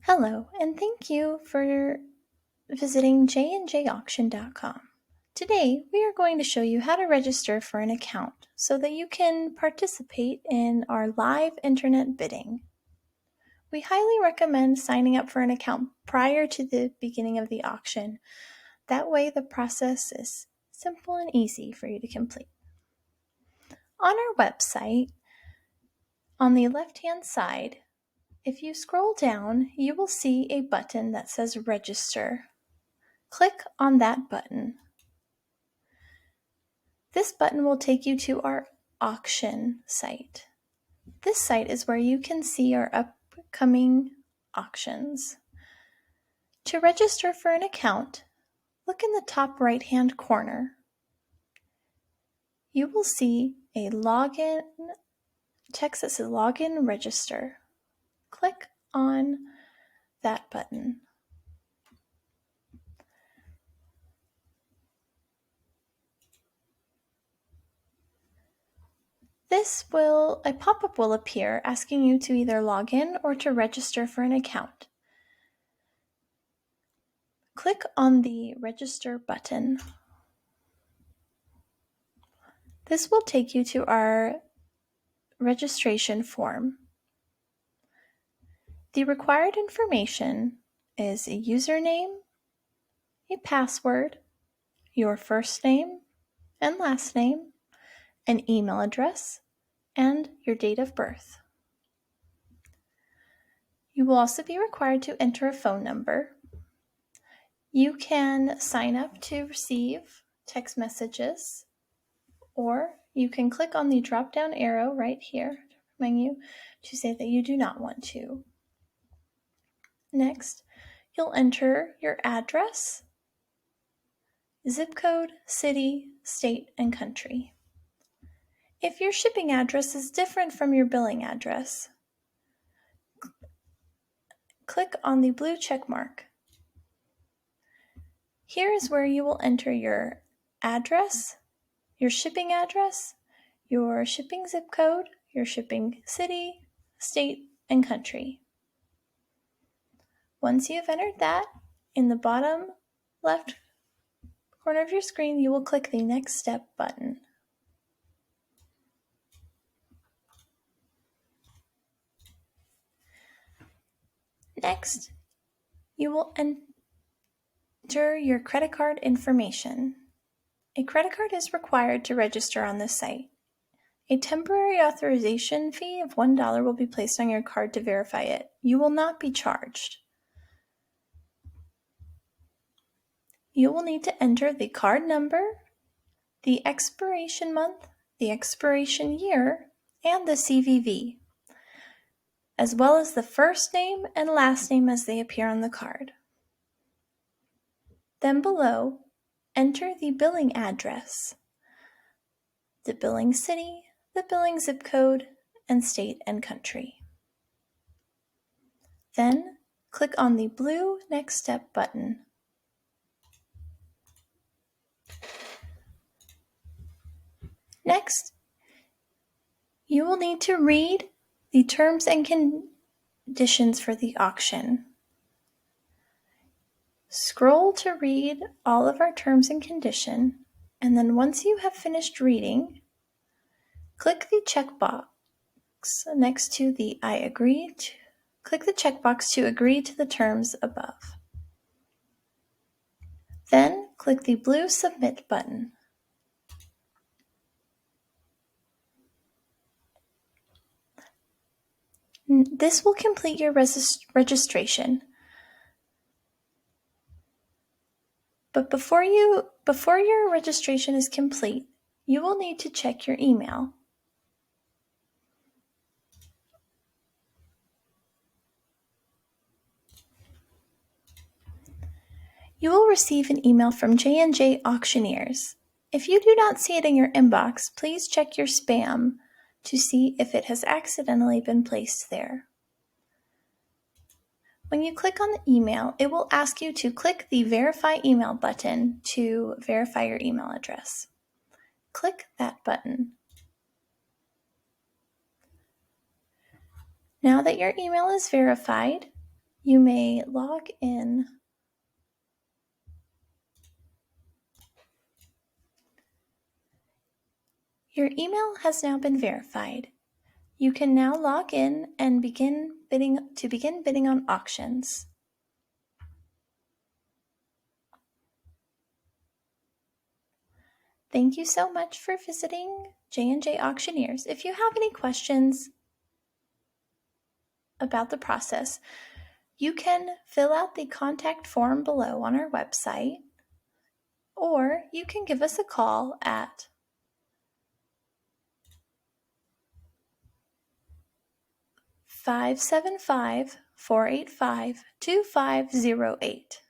Hello, and thank you for visiting jandjauction.com. Today, we are going to show you how to register for an account so that you can participate in our live internet bidding. We highly recommend signing up for an account prior to the beginning of the auction. That way, the process is simple and easy for you to complete. On our website, on the left-hand side, if you scroll down, you will see a button that says Register. Click on that button. This button will take you to our auction site. This site is where you can see our upcoming auctions. To register for an account, look in the top right-hand corner. You will see a login text that says Login Register. Click on that button. A pop-up will appear asking you to either log in or to register for an account. Click on the Register button. This will take you to our registration form. The required information is a username, a password, your first name and last name, an email address, and your date of birth. You will also be required to enter a phone number. You can sign up to receive text messages, or you can click on the drop-down arrow right here menu to say that you do not want to. Next, you'll enter your address, zip code, city, state, and country. If your shipping address is different from your billing address, click on the blue check mark. Here is where you will enter your address, your shipping address, your shipping zip code, your shipping city, state, and country. Once you have entered that, in the bottom left corner of your screen, you will click the Next Step button. Next, you will enter your credit card information. A credit card is required to register on this site. A temporary authorization fee of $1 will be placed on your card to verify it. You will not be charged. You will need to enter the card number, the expiration month, the expiration year, and the CVV, as well as the first name and last name as they appear on the card. Then below, enter the billing address, the billing city, the billing zip code, and state and country. Then click on the blue Next Step button. Next, you will need to read the terms and conditions for the auction. Scroll to read all of our terms and conditions, and then once you have finished reading, click the checkbox next to the I agree to. Click the checkbox to agree to the terms above. Then click the blue Submit button. This will complete your registration. But before your registration is complete, you will need to check your email. You will receive an email from J&J Auctioneers. If you do not see it in your inbox, please check your spam to see if it has accidentally been placed there. When you click on the email, it will ask you to click the Verify Email button to verify your email address. Click that button. Now that your email is verified, you may log in. Your email has now been verified. You can now log in and begin bidding on auctions. Thank you so much for visiting J&J Auctioneers. If you have any questions about the process, you can fill out the contact form below on our website, or you can give us a call at 575-485-2508.